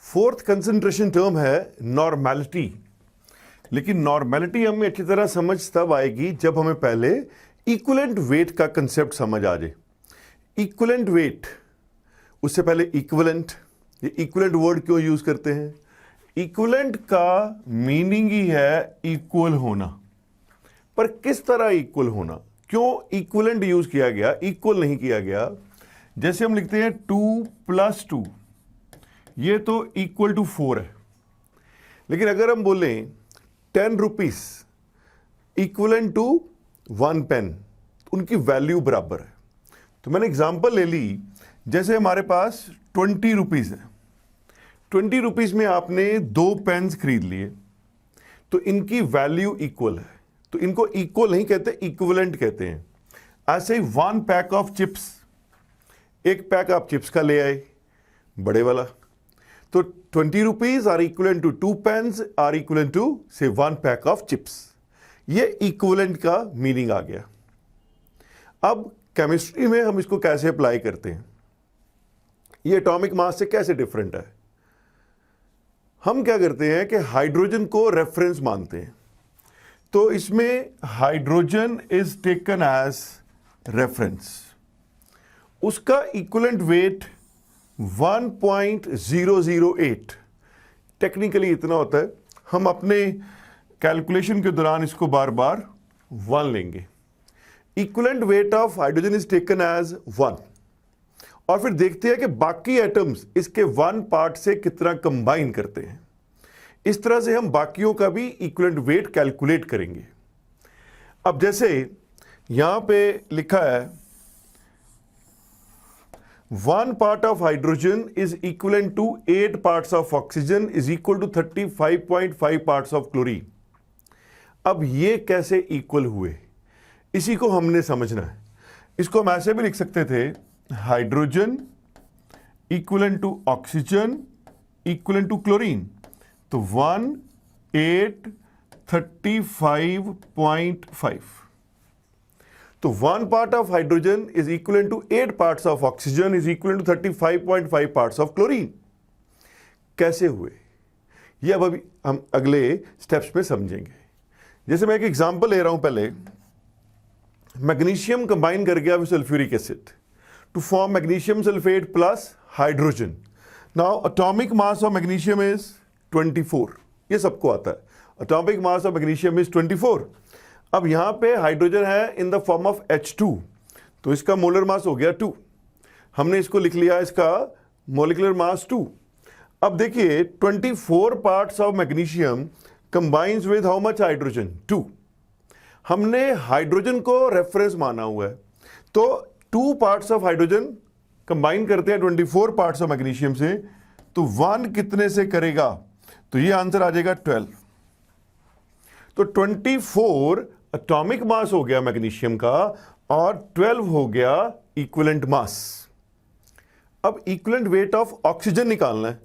Fourth concentration term है normality. लेकिन normality हमें अच्छी तरह समझ तब आएगी जब हमें पहले इक्विवेलेंट वेट का कंसेप्ट समझ आ जाए। इक्विवेलेंट वेट, उससे पहले इक्विवेलेंट, ये इक्विवेलेंट वर्ड क्यों यूज करते हैं? इक्विवेलेंट का मीनिंग ही है इक्वल होना, पर किस तरह इक्वल होना? क्यों इक्विवेलेंट यूज किया गया, इक्वल नहीं किया गया? जैसे हम लिखते हैं 2 + 2, ये तो इक्वल टू 4 है। लेकिन अगर हम बोलें 10 रुपीज इक्वलेंट टू 1 पेन, तो उनकी वैल्यू बराबर है। तो मैंने एग्जांपल ले ली, जैसे हमारे पास 20 रुपीज है, 20 रुपीज में आपने 2 पेन्स खरीद लिए, तो इनकी वैल्यू इक्वल है। तो इनको इक्वल नहीं कहते, इक्विवेलेंट कहते हैं। ऐसे ही 1 पैक ऑफ चिप्स, एक पैक आप चिप्स का ले आए बड़े वाला, तो 20 rupees are equivalent to 2 pence are equivalent to से 1 पैक ऑफ चिप्स। ये इक्विवेलेंट का मीनिंग आ गया। अब केमिस्ट्री में हम इसको कैसे अप्लाई करते हैं, ये एटॉमिक मास से कैसे डिफरेंट है? हम क्या करते हैं कि हाइड्रोजन को रेफरेंस मानते हैं। तो इसमें hydrogen is taken as reference, उसका इक्विवेलेंट वेट 1.008, टेक्निकली इतना होता है। हम अपने कैलकुलेशन के दौरान इसको बार बार 1 लेंगे। Equivalent weight of hydrogen is taken as 1, और फिर देखते हैं कि बाकी एटम्स इसके 1 पार्ट से कितना कंबाइन करते हैं। इस तरह से हम बाकियों का भी इक्विवेलेंट वेट कैलकुलेट करेंगे। अब जैसे यहां पे लिखा है 1 part of hydrogen is equivalent to 8 parts of oxygen is equal to 35.5 parts of chlorine। अब ये कैसे इक्वल हुए, इसी को हमने समझना है। इसको हम ऐसे भी लिख सकते थे, hydrogen equivalent to oxygen equivalent to chlorine, तो 1 8 35.5। तो 1 part of hydrogen is equivalent to 8 parts of oxygen is equivalent to 35.5 parts of chlorine। कैसे हुए ये अब अभी हम अगले स्टेप्स में समझेंगे। जैसे मैं एक एग्जांपल ले रहा हूं, पहले मैग्नीशियम कंबाइन कर गया with sulphuric acid to form magnesium sulphate plus hydrogen. Now atomic mass of magnesium is 24, ये सबको आता है। Atomic mass of magnesium is 24। अब यहां पे हाइड्रोजन है in the form of H2, तो इसका मोलर मास हो गया 2। हमने इसको लिख लिया, इसका मोलिकुलर मास 2। अब देखिए 24 parts of magnesium combines with how much hydrogen, 2। हमने हाइड्रोजन को रेफरेंस माना हुआ है, तो 2 पार्ट्स ऑफ हाइड्रोजन कंबाइन करते हैं 24 पार्ट्स ऑफ मैग्नीशियम से, तो 1 कितने से करेगा? तो ये आंसर आ जाएगा 12। तो 24 एटॉमिक मास हो गया मैग्नीशियम का, और 12 हो गया इक्विवेलेंट मास। अब इक्विवेलेंट वेट ऑफ ऑक्सीजन निकालना है,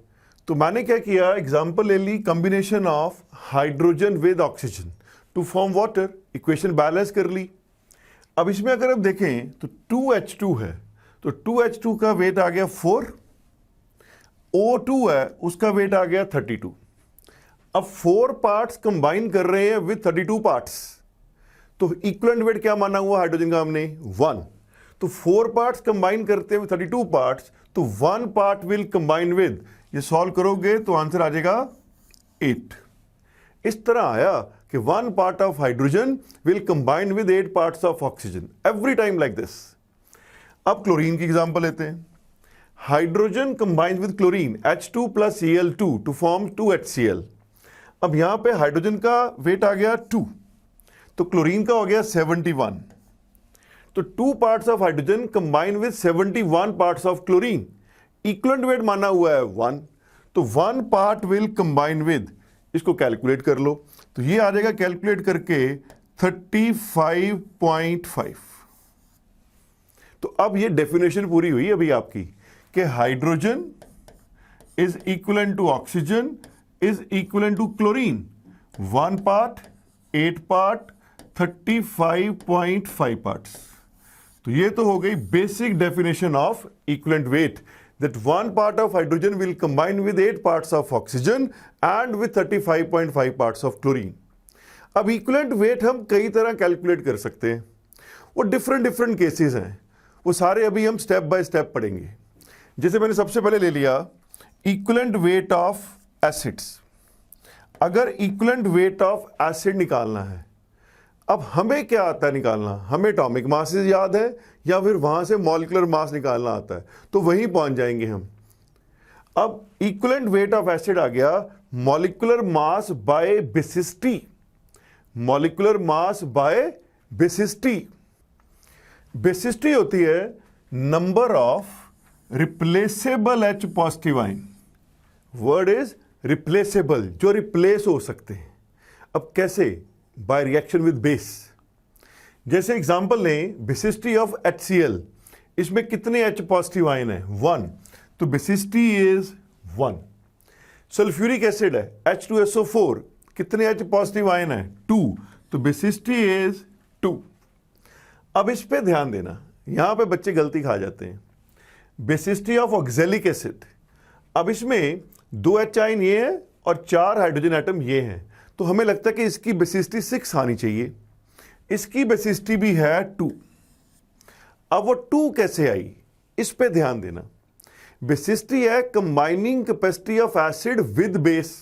तो मैंने क्या किया, एग्जांपल ले ली, combination of hydrogen with oxygen to form water, equation balance कर ली। अब इसमें अगर आप देखें तो 2H2 है, तो 2H2 का वेट आ गया 4, O2 है उसका वेट आ गया 32। अब 4 पार्ट्स कंबाइन कर रहे हैं विद 32 पार्ट्स, तो इक्विवेलेंट वेट क्या माना हुआ हाइड्रोजन का हमने? 1। तो 4 पार्ट्स कंबाइन करते हैं विद 32 पार्ट्स, तो 1 पार्ट विल कंबाइन विद, ये सॉल्व करोगे तो आंसर आ जाएगा 8। इस तरह आया कि 1 part of hydrogen will combine with 8 parts of oxygen, every time like this. अब क्लोरीन की एग्जांपल लेते हैं। Hydrogen combines with chlorine H2 + Cl2 to form 2HCl। अब यहां पे हाइड्रोजन का वेट आ गया 2, तो क्लोरीन का हो गया 71। तो 2 parts of hydrogen combine with 71 parts of chlorine, equivalent weight माना हुआ है 1, तो 1 पार्ट विल कंबाइन विद, इसको कैलकुलेट कर लो, तो ये आ जाएगा कैलकुलेट करके 35.5। तो अब ये डेफिनेशन पूरी हुई अभी आपकी कि hydrogen is equivalent to oxygen is equivalent to chlorine, 1 part 8 part 35.5 parts। तो ये तो हो गई basic definition of equivalent weight, that one part of hydrogen will combine with 8 parts of oxygen and with 35.5 parts of chlorine. अब equivalent weight हम कई तरह calculate कर सकते हैं, वो डिफरेंट केसेस हैं, वो सारे अभी हम स्टेप बाय स्टेप पढ़ेंगे। जैसे मैंने सबसे पहले ले लिया इक्विवेलेंट वेट ऑफ एसिड्स। अगर इक्विवेलेंट वेट ऑफ एसिड निकालना है, अब हमें क्या आता है निकालना, हमें एटॉमिक मासेस याद है या फिर वहां से मॉलिक्यूलर मास निकालना आता है, तो वहीं पहुंच जाएंगे हम। अब इक्विवेलेंट वेट ऑफ एसिड आ गया molecular mass by basicity, molecular mass by basicity. Basicity होती है number of replaceable H positive ion, word is replaceable, जो रिप्लेस हो सकते हैं। अब कैसे, बाय रिएक्शन विद बेस। जैसे एग्जांपल लें बेसिसिटी ऑफ HCl, इसमें कितने H पॉजिटिव आयन है, 1, तो बेसिसिटी इज 1। सल्फ्यूरिक एसिड है H2SO4, कितने H पॉजिटिव आयन है, 2, तो बेसिसिटी इज 2। अब इस पे ध्यान देना, यहां पे बच्चे गलती खा जाते हैं। बेसिसिटी ऑफ ऑक्जेलिक एसिड, अब इसमें 2 H आयन ये है और 4 हाइड्रोजन एटम ये हैं, तो हमें लगता है कि इसकी बेसिसिटी 6 आनी चाहिए। इसकी बेसिसिटी भी है 2। अब वो 2 कैसे आई, इस पे ध्यान देना। बेसिसिटी है combining capacity of acid with base.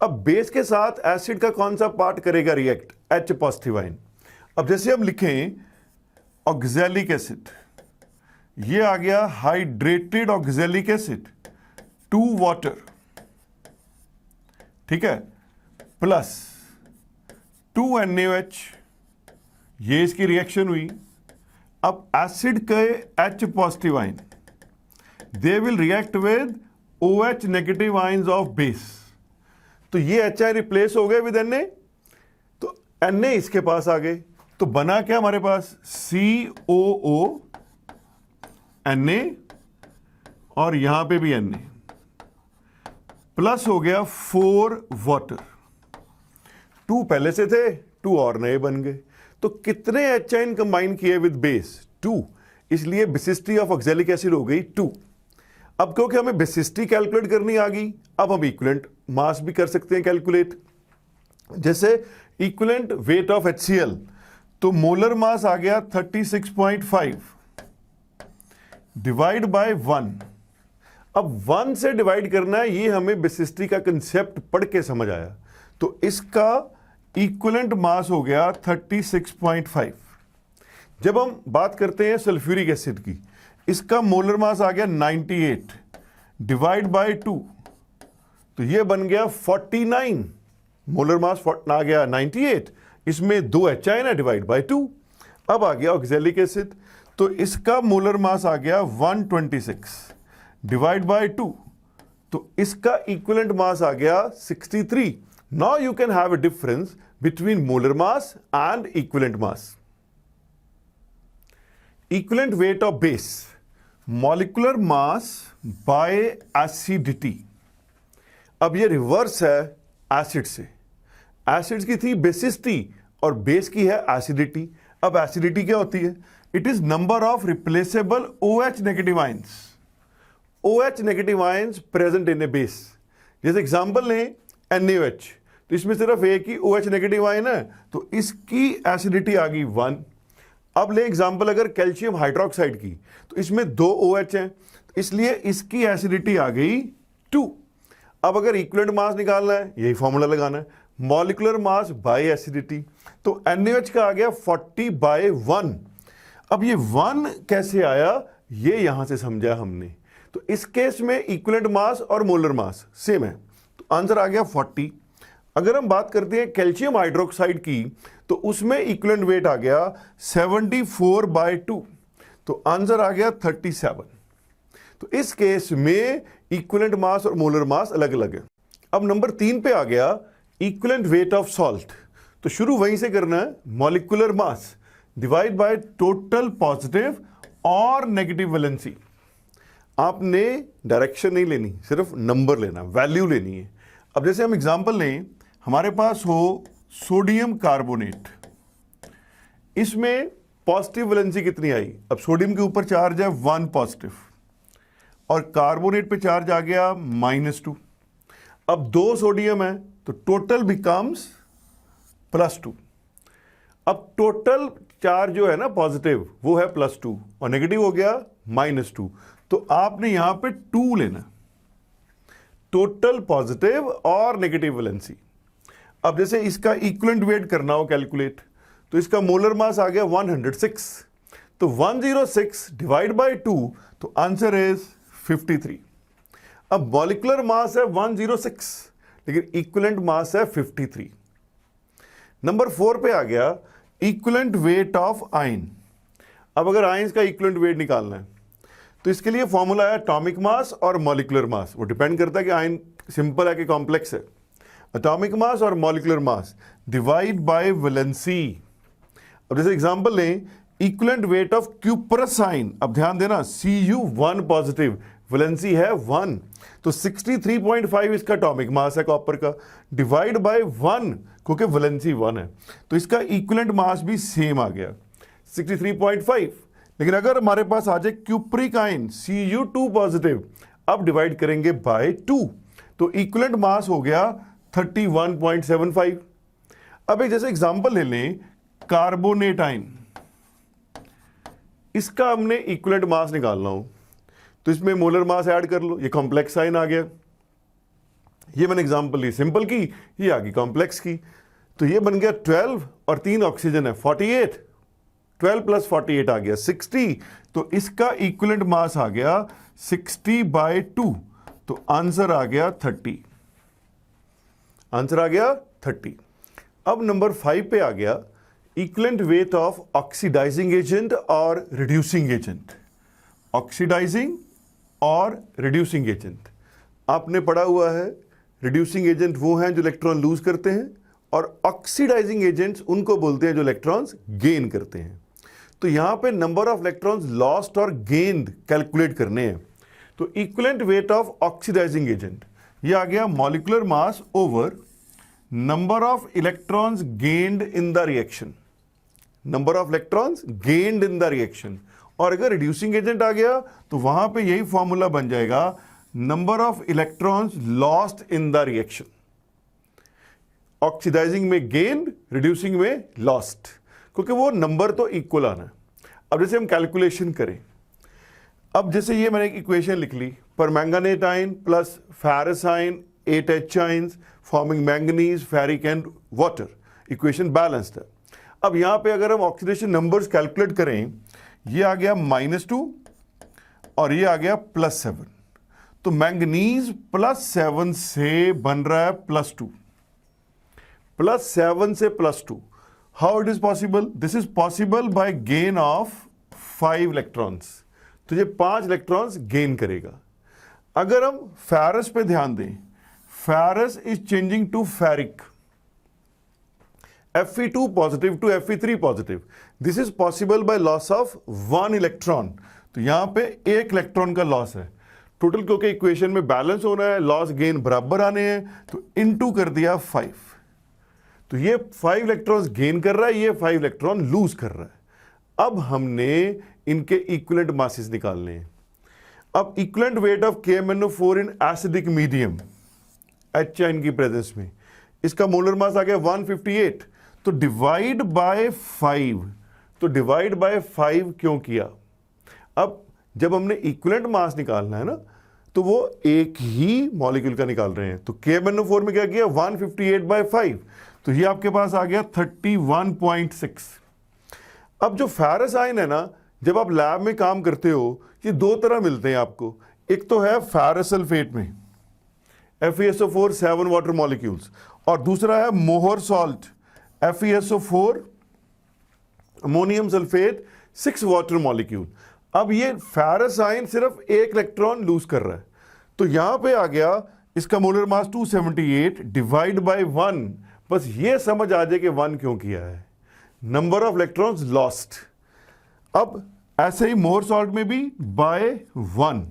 अब बेस के साथ एसिड का कौन सा पार्ट करेगा रिएक्ट, H पॉजिटिव आयन। अब जैसे हम लिखें ऑक्जेलिक एसिड, ये आ गया हाइड्रेटेड ऑक्जेलिक एसिड 2 वाटर, ठीक है, प्लस 2 NaOH, ये इसकी रिएक्शन हुई। अब एसिड के H positive ion they will react with OH negative ions of base, तो ये H आयन रिप्लेस हो गए विद Na, तो Na इसके पास आ गए, तो बना क्या हमारे पास COO Na और यहां पे भी Na, प्लस हो गया 4 वाटर, 2 पहले से थे, 2 और नए बन गए। तो कितने H आयन कंबाइन किए विद बेस, 2, इसलिए बेसिसिटी ऑफ ऑक्जेलिक एसिड हो गई 2। अब क्योंकि हमें बेसिसिटी कैलकुलेट करनी आ गई, अब हम इक्विवेलेंट मास भी कर सकते हैं कैलकुलेट। जैसे इक्विवेलेंट वेट ऑफ HCl, तो मोलर मास आ गया 36.5 डिवाइड बाय 1। अब 1 से डिवाइड करना है, ये हमें बेसिसिटी का कंसेप्ट पढ़ के समझ आया, तो इसका इक्विवेलेंट मास हो गया 36.5। जब हम बात करते हैं सल्फ्यूरिक एसिड की, इसका मोलर मास आ गया 98 डिवाइड बाय 2, तो ये बन गया 49। मोलर मास आ गया 98, इसमें 2 H आयन है डिवाइड बाय 2। अब आ गया ऑक्जेलिक एसिड, तो इसका मोलर मास आ गया 126 डिवाइड बाय 2, तो इसका इक्विवेलेंट मास आ गया 63। Now you can have a difference between molar mass and equivalent mass. Equivalent weight of base, molecular mass by acidity. अब ये रिवर्स है एसिड से, एसिड्स की थी बेसिसिटी और बेस की है एसिडिटी। अब एसिडिटी क्या होती है, it is number of replaceable OH negative ions, OH negative ions present in A base. जैसे एग्जांपल लें NaOH, तो इसमें सिर्फ एक ही OH नेगेटिव आयन है, तो इसकी एसिडिटी आ गई 1। अब ले एग्जांपल अगर कैल्शियम हाइड्रोक्साइड की, तो इसमें 2 OH हैं, तो इसलिए इसकी एसिडिटी आ गई 2। अब अगर इक्विवेलेंट मास निकालना है, यही फॉर्मूला लगाना है, मॉलिक्यूलर मास बाय एसिडिटी, तो NaOH का आ गया 40/1। अब ये 1 कैसे आया, ये यहां से समझा हमने। तो इस केस में इक्विवेलेंट मास और मोलर मास सेम है, तो आंसर आ गया 40। अगर हम बात करते हैं कैल्शियम हाइड्रोक्साइड की, तो उसमें इक्विवेलेंट वेट आ गया 74/2, तो आंसर आ गया 37। तो इस केस में इक्विवेलेंट मास और मोलर मास अलग अलग है। अब नंबर 3 पे आ गया इक्विवेलेंट वेट ऑफ सॉल्ट, तो शुरू वहीं से करना है, molecular mass divide by total positive और नेगेटिव वैलेंसी। आपने डायरेक्शन नहीं लेनी, सिर्फ नंबर लेना, वैल्यू लेनी है। अब जैसे हम एग्जांपल लें, हमारे पास हो सोडियम कार्बोनेट, इसमें पॉजिटिव वैलेंसी कितनी आई, अब सोडियम के ऊपर चार्ज है 1 पॉजिटिव और कार्बोनेट पे चार्ज आ गया -2। अब 2 सोडियम है तो टोटल बिकम्स +2। अब टोटल चार्ज जो है ना पॉजिटिव वो है +2 और नेगेटिव हो गया -2। तो आपने यहां पे 2 लेना, टोटल पॉजिटिव और नेगेटिव वैलेंसी। अब जैसे इसका इक्विवेलेंट वेट करना हो कैलकुलेट, तो इसका मोलर मास आ गया 106, तो 106 डिवाइड बाय 2, तो आंसर इज 53। अब मॉलिक्यूलर मास है 106 लेकिन इक्विवेलेंट मास है 53। नंबर 4 पे आ गया इक्विवेलेंट वेट ऑफ आयन। अब अगर आयंस का इक्विवेलेंट वेट निकालना है तो इसके लिए फॉर्मूला है एटॉमिक मास और मॉलिक्यूलर मास। वो डिपेंड करता है कि आयन सिंपल है कि कॉम्प्लेक्स है। एटॉमिक मास और molecular mass divide by valency. अब जैसे एग्जांपल लें, equivalent weight of cuprous ion, अब ध्यान देना Cu1 पॉजिटिव, वैलेंसी है 1, तो 63.5 इसका एटॉमिक मास है कॉपर का, डिवाइड बाय 1 क्योंकि वैलेंसी 1 है, तो इसका इक्विवेलेंट मास भी सेम आ गया 63.5। लेकिन अगर हमारे पास आ जाए क्यूपरिक आयन Cu2 पॉजिटिव, अब डिवाइड करेंगे बाय 2, तो इक्विवेलेंट मास हो गया 31.75। अब एक जैसे एग्जांपल ले लें कार्बोनेट आयन, इसका हमने इक्विवेलेंट मास निकालना हो तो इसमें मोलर मास ऐड कर लो, ये कॉम्प्लेक्स आयन आ गया। ये मैंने एग्जांपल ली सिंपल की, ये आ गई कॉम्प्लेक्स की, तो ये बन गया 12 और 3 ऑक्सीजन है 48, 12 + 48 आ गया 60, तो इसका इक्विवेलेंट मास आ गया 60/2, तो आंसर आ गया 30। आंसर आ गया 30। अब नंबर 5 पे आ गया equivalent weight of oxidising agent और रिड्यूसिंग एजेंट। ऑक्सीडाइजिंग और रिड्यूसिंग एजेंट आपने पढ़ा हुआ है। रिड्यूसिंग एजेंट वो हैं जो इलेक्ट्रॉन लूज करते हैं और ऑक्सीडाइजिंग एजेंट्स उनको बोलते हैं जो इलेक्ट्रॉन्स गेन करते हैं। तो यहां पे नंबर ऑफ इलेक्ट्रॉन्स लॉस्ट और गेन्ड कैलकुलेट करने हैं। तो equivalent weight of oxidising agent ये आ गया molecular mass over number of electrons gained in the reaction, number of electrons gained in the reaction. और अगर रिड्यूसिंग एजेंट आ गया तो वहां पे यही फॉर्मूला बन जाएगा number of electrons lost in the reaction. Oxidising में गेन्ड, रिड्यूसिंग में लॉस्ट, क्योंकि वो नंबर तो इक्वल आना है। अब जैसे हम कैलकुलेशन करें, अब जैसे ये मैंने एक इक्वेशन लिख ली, permanganate ion plus ferrous ion 8H ions forming manganese, ferric and water, equation balanced है। अब यहां पे अगर हम ऑक्सीडेशन नंबर्स कैलकुलेट करें, ये आ गया -2 और ये आ गया +7, तो मैंगनीज +7 से बन रहा है +2, +7 से +2। How it is possible? This is possible bye gain of 5 electrons, तो ये 5 इलेक्ट्रॉन्स गेन करेगा। अगर हम फेरस पे ध्यान दें, ferrous is changing to ferric, Fe2 positive to Fe3 positive. This is possible by loss of 1 electron, तो यहां पे 1 इलेक्ट्रॉन का लॉस है टोटल, क्योंकि इक्वेशन में बैलेंस होना है, लॉस गेन बराबर आने हैं, तो इनटू कर दिया 5, तो ये 5 इलेक्ट्रॉन्स गेन कर रहा है, ये 5 इलेक्ट्रॉन लूज कर रहा है। अब हमने इनके इक्विवेलेंट मासेस निकालने हैं। अब equivalent weight of KMnO4 in acidic medium H ion की प्रेजेंस में, इसका मोलर मास आ गया 158, तो डिवाइड बाय 5, तो डिवाइड बाय 5 क्यों किया? अब जब हमने इक्विवेलेंट मास निकालना है ना, तो वो एक ही मॉलिक्यूल का निकाल रहे हैं, तो KMnO4 में क्या किया 158/5, तो ये आपके पास आ गया 31.6। अब जो फेरस आयन है ना, जब आप लैब में काम करते हो, ये 2 तरह मिलते हैं आपको। एक तो है फेरस सल्फेट में FeSO4 7 वाटर मॉलिक्यूल्स, और दूसरा है मोहर salt FeSO4 ammonium sulphate 6 water molecule. अब ये फेरस आयन सिर्फ 1 इलेक्ट्रॉन लूज कर रहा है, तो यहां पे आ गया इसका मोलर मास 278 डिवाइड बाय 1, बस ये समझ आ जाए कि 1 क्यों किया है, नंबर ऑफ इलेक्ट्रॉन्स लॉस्ट। अब ऐसे ही मोहर सॉल्ट में भी बाय 1,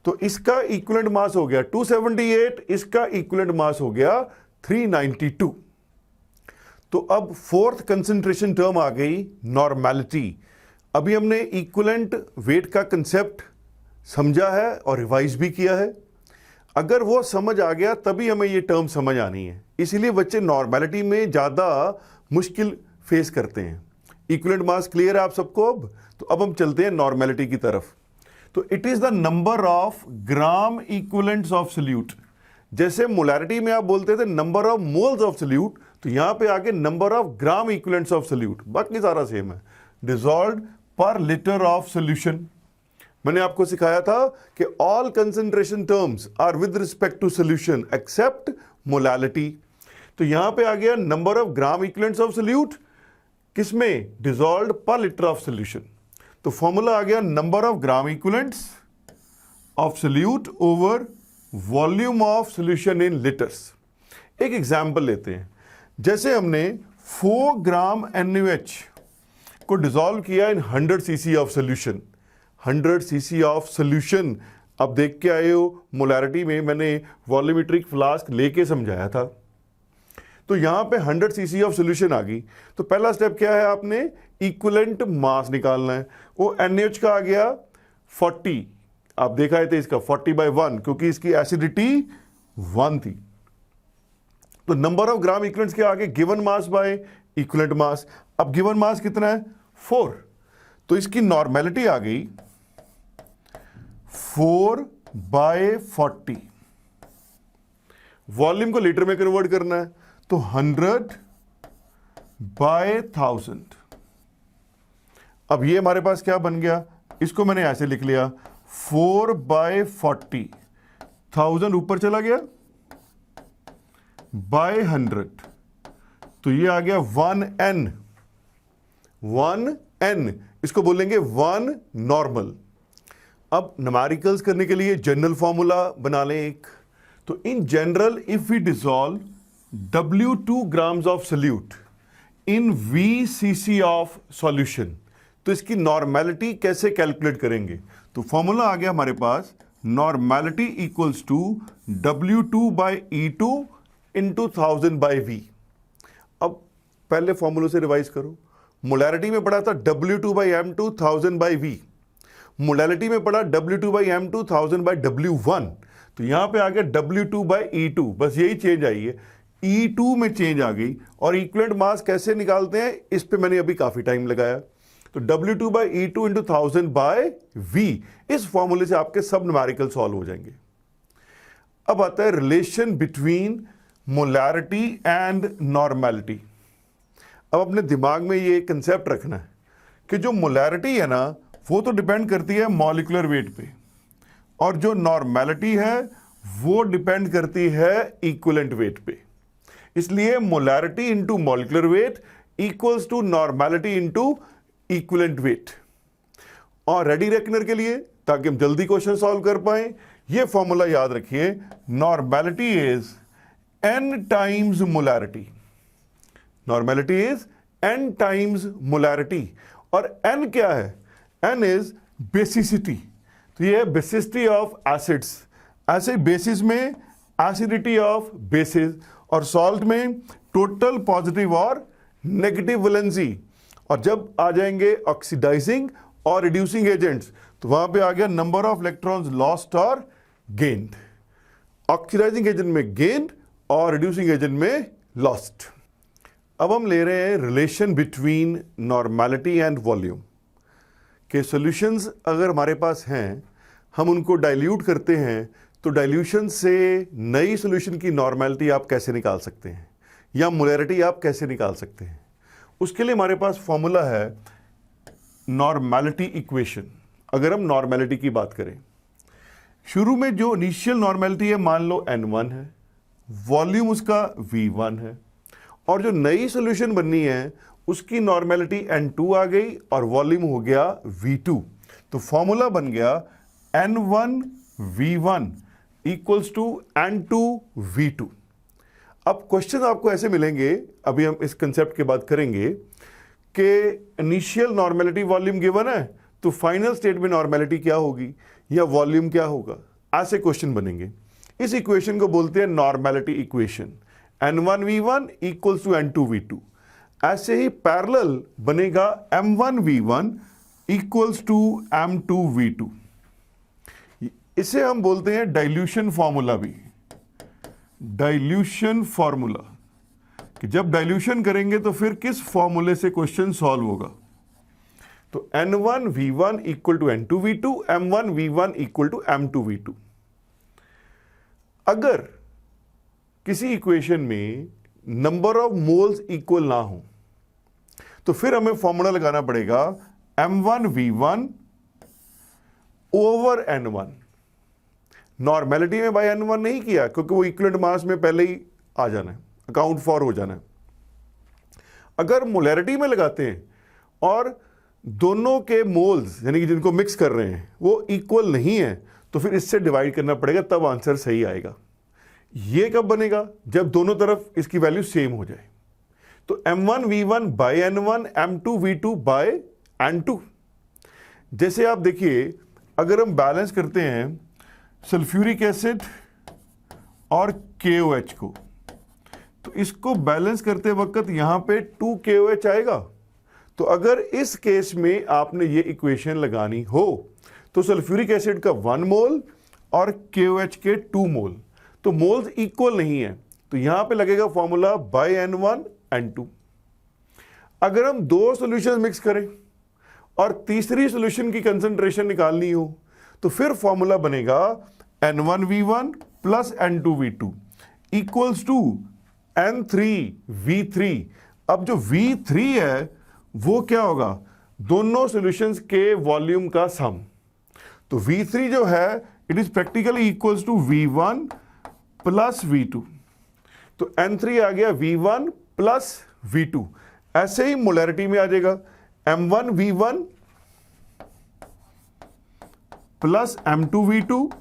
तो इसका इक्विवेलेंट मास हो गया 278, इसका इक्विवेलेंट मास हो गया 392। तो अब 4th कंसंट्रेशन टर्म आ गई नॉर्मेलिटी। अभी हमने इक्विवेलेंट वेट का कंसेप्ट समझा है और रिवाइज भी किया है। अगर वो समझ आ गया तभी हमें ये टर्म समझ आनी है। इसीलिए बच्चे नॉर्मेलिटी में ज़्यादा मुश्किल फेस करते हैं। इक्विवेलेंट मास क्लियर है आप सबको? अब हम चलते हैं नॉर्मेलिटी की तरफ। तो it is the number of gram equivalents of solute. जैसे मोलैरिटी में आप बोलते थे number of moles of solute, तो यहां पे आगे number of gram equivalents of solute, बाकी सारा सेम है। Dissolved per litre of solution. मैंने आपको सिखाया था कि all concentration terms are with respect to solution except molality. तो यहां पे आ गया number of gram equivalents of solute, किसमें? Dissolved per litre of solution. तो फॉर्मूला आ गया number of gram equivalents of solute over volume of solution in litres. एक एग्जांपल लेते हैं। जैसे हमने 4 ग्राम NaOH को डिसॉल्व किया इन 100 cc of solution. 100 cc of solution अब देख के आए हो, मोलैरिटी में मैंने वॉल्यूमेट्रिक फ्लास्क लेके समझाया था। तो यहां पे 100 cc ऑफ सोल्यूशन आ गई। तो पहला स्टेप क्या है? आपने इक्विवेलेंट मास निकालना है। वो NaOH का आ गया 40, आप देखा है थे इसका 40/1, क्योंकि इसकी एसिडिटी 1 थी। तो नंबर ऑफ ग्राम इक्विवेलेंट्स के आगे given mass by equivalent mass. अब गिवन मास कितना है? 4। तो इसकी नॉर्मेलिटी आ गई 4/40। वॉल्यूम को लीटर में कन्वर्ट करना है, तो 100/1000। अब ये हमारे पास क्या बन गया? इसको मैंने ऐसे लिख लिया 4/40, 1000 ऊपर चला गया बाय 100, तो ये आ गया 1n। 1n इसको बोलेंगे 1 नॉर्मल। अब न्यूमेरिकल्स करने के लिए जनरल फॉर्मूला बना लें एक। तो in general if we dissolve W2 grams of solute in V cc of solution, तो इसकी नॉर्मेलिटी कैसे कैलकुलेट करेंगे? तो फॉर्मूला आ गया हमारे पास, normality equals to W2/E2 into 1000/V। अब पहले फॉर्मूले से रिवाइज करो। मोलैरिटी में पढ़ा था W2/M2 1000/V, मोलैलिटी में पढ़ा W2/M2 1000/W1। तो यहां पे आ गया W2/E2, बस यही चेंज आई है, E2 में चेंज आ गई। और इक्विवेलेंट मास कैसे निकालते हैं, इस पे मैंने अभी काफी टाइम लगाया। तो W2/E2 इंटू 1000/V, इस फॉर्मूले से आपके सब न्यूमेरिकल सॉल्व हो जाएंगे। अब आता है relation between molarity and normality. अब अपने दिमाग में ये कंसेप्ट रखना है कि जो मोलैरिटी है ना, वो तो डिपेंड करती है मॉलिक्यूलर वेट पे, और जो नॉर्मेलिटी है वो डिपेंड करती है इक्विवेलेंट वेट पे। इसलिए molarity into molecular weight equals to normality into equivalent weight. और रेडी रेकनर के लिए, ताकि हम जल्दी क्वेश्चन सॉल्व कर पाए, ये फॉर्मूला याद रखिए, normality is n times molarity. Normality is n times molarity. और n क्या है? n is basicity. तो ये है बेसिसिटी ऑफ एसिड्स। ऐसे बेसिस में एसिडिटी ऑफ बेसिस, और सॉल्ट में टोटल पॉजिटिव और नेगेटिव वैलेंसी। और जब आ जाएंगे ऑक्सीडाइजिंग और रिड्यूसिंग एजेंट्स, तो वहां पे आ गया नंबर ऑफ इलेक्ट्रॉन्स लॉस्ट और गेन्ड। ऑक्सीडाइजिंग एजेंट में गेन्ड और रिड्यूसिंग एजेंट में लॉस्ट। अब हम ले रहे हैं relation between normality and volume. के सॉल्यूशंस अगर हमारे पास हैं, हम उनको डाइल्यूट करते हैं, तो डाइल्यूशन से नई सॉल्यूशन की नॉर्मेलिटी आप कैसे निकाल सकते हैं, या मोलैरिटी आप कैसे निकाल सकते हैं? उसके लिए हमारे पास फॉर्मूला है नॉर्मेलिटी इक्वेशन। अगर हम नॉर्मेलिटी की बात करें, शुरू में जो इनिशियल नॉर्मेलिटी है मान लो N1 है, वॉल्यूम उसका V1 है, और जो नई सॉल्यूशन बननी है उसकी नॉर्मेलिटी N2 आ गई और वॉल्यूम हो गया V2। तो फॉर्मूला बन गया N1V1 इक्वल्स टू N2V2। अब क्वेश्चन आपको ऐसे मिलेंगे, अभी हम इस कंसेप्ट की बात करेंगे, कि इनिशियल नॉर्मेलिटी वॉल्यूम गिवन है, तो फाइनल स्टेट में नॉर्मेलिटी क्या होगी या वॉल्यूम क्या होगा, ऐसे क्वेश्चन बनेंगे। इस इक्वेशन को बोलते हैं normality equation. N1V1 equals to N2V2। ऐसे ही पैरेलल बनेगा M1V1 इक्वल्स टू M2V2। इसे हम बोलते हैं डाइल्यूशन फॉर्मूला भी, डाइल्यूशन फॉर्मूला, कि जब डाइल्यूशन करेंगे तो फिर किस फॉर्मूले से क्वेश्चन सॉल्व होगा। तो N1V1 equal to N2V2, M1V1 equal to M2V2। अगर किसी इक्वेशन में नंबर ऑफ मोल्स इक्वल ना हो तो फिर हमें फॉर्मूला लगाना पड़ेगा M1V1 ओवर N1। नॉर्मेलिटी में बाय N1 नहीं किया क्योंकि वो इक्विवेलेंट मास में पहले ही आ जाना है, अकाउंट फॉर हो जाना है। अगर मोलैरिटी में लगाते हैं और दोनों के मोल्स यानी कि जिनको मिक्स कर रहे हैं वो इक्वल नहीं है तो फिर इससे डिवाइड करना पड़ेगा, तब आंसर सही आएगा। ये कब बनेगा? जब दोनों तरफ इसकी वैल्यू सेम हो जाए। तो M1V1 bye N1, M2V2 bye N2। जैसे आप देखिए, अगर हम बैलेंस करते हैं सल्फ्यूरिक एसिड और KOH को, तो इसको बैलेंस करते वक्त यहां पे 2 KOH आएगा। तो अगर इस केस में आपने ये इक्वेशन लगानी हो तो सल्फ्यूरिक एसिड का 1 मोल और KOH के 2 मोल, तो मोल्स इक्वल नहीं है, तो यहां पे लगेगा फॉर्मूला बाय N1 N2। अगर हम दो सॉल्यूशन मिक्स करें और तीसरी सॉल्यूशन की कंसंट्रेशन निकालनी हो तो फिर फॉर्मूला बनेगा N1V1 plus N2V2 equals to N3V3। अब जो V3 है वो क्या होगा? दोनों सॉल्यूशंस के वॉल्यूम का सम। तो V3 जो है it is practically equals to V1 plus V2। तो N3 आ गया V1 प्लस V2। ऐसे ही मोलैरिटी में आ जाएगा M1V1 plus M2V2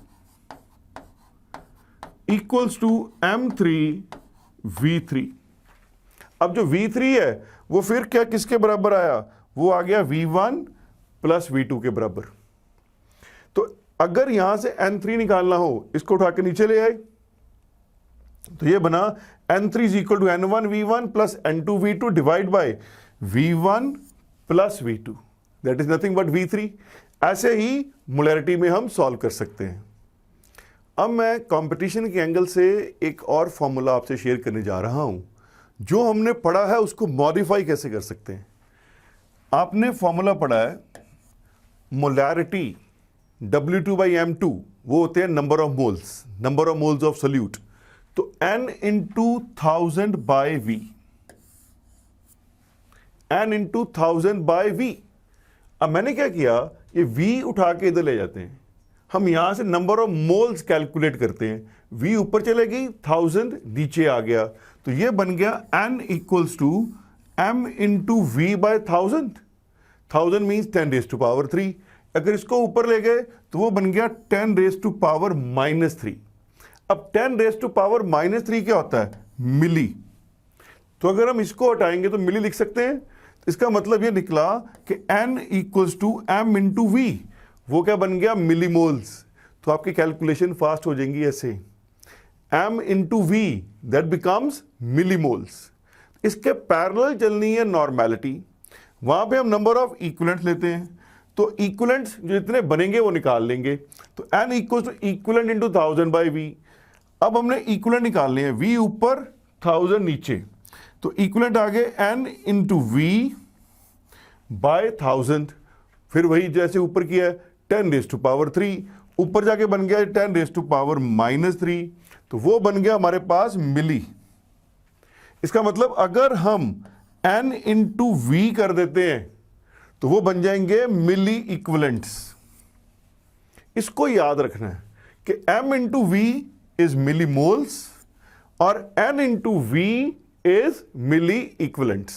equals to M3V3। अब जो V3 है वो फिर क्या किसके बराबर आया? वो आ गया V1 प्लस V2 के बराबर। तो अगर यहां से N3 निकालना हो, इसको उठा के नीचे ले आए, तो ये बना N3 is equal to N1V1 plus N2V2 divide by V1 plus V2, that is nothing but V3। ऐसे ही मोलैरिटी में हम सॉल्व कर सकते हैं। अब मैं कंपटीशन के एंगल से एक और फॉर्मूला आपसे शेयर करने जा रहा हूं। जो हमने पढ़ा है उसको मॉडिफाई कैसे कर सकते हैं। आपने फॉर्मूला पढ़ा है मोलैरिटी W2/M2, वो होते हैं number of moles of solute. तो N into 1000 by V, N into 1000 by V। अब मैंने क्या किया, ये V उठा के इधर ले जाते हैं, हम यहां से नंबर ऑफ मोल्स कैलकुलेट करते हैं। V ऊपर चले गई, 1000 नीचे आ गया, तो ये बन गया N equals to M into V by 1000। 1000 means 10 raise to power 3। अगर इसको ऊपर ले गए तो वो बन गया 10 रेज टू पावर -3। अब 10 रेज टू पावर -3 क्या होता है? मिली। तो अगर हम इसको हटाएंगे तो मिली लिख सकते हैं। तो इसका मतलब ये निकला कि N equals to M into V, वो क्या बन गया? मिलीमोल्स। तो आपकी कैलकुलेशन फास्ट हो जाएंगी ऐसे, M into V that becomes millimoles. इसके पैरेलल चलनी है नॉर्मेलिटी, वहां पे हम नंबर ऑफ इक्विवेलेंट लेते हैं, तो इक्विवेलेंट्स जो इतने बनेंगे वो निकाल लेंगे। तो N equals to equivalent into 1000 by V। अब हमने इक्विवेलेंट निकालने हैं, V ऊपर 1000 नीचे, तो इक्विवेलेंट आ गए N इंटू V बाय 1000। फिर वही जैसे ऊपर किया है 10 रेज टू पावर 3, ऊपर जाके बन गया 10 रेज टू पावर -3, तो वो बन गया हमारे पास मिली। इसका मतलब अगर हम N इंटू V कर देते हैं तो वो बन जाएंगे मिली इक्विवेलेंट्स। इसको याद रखना है कि M into V is millimoles और N into V is milli equivalents.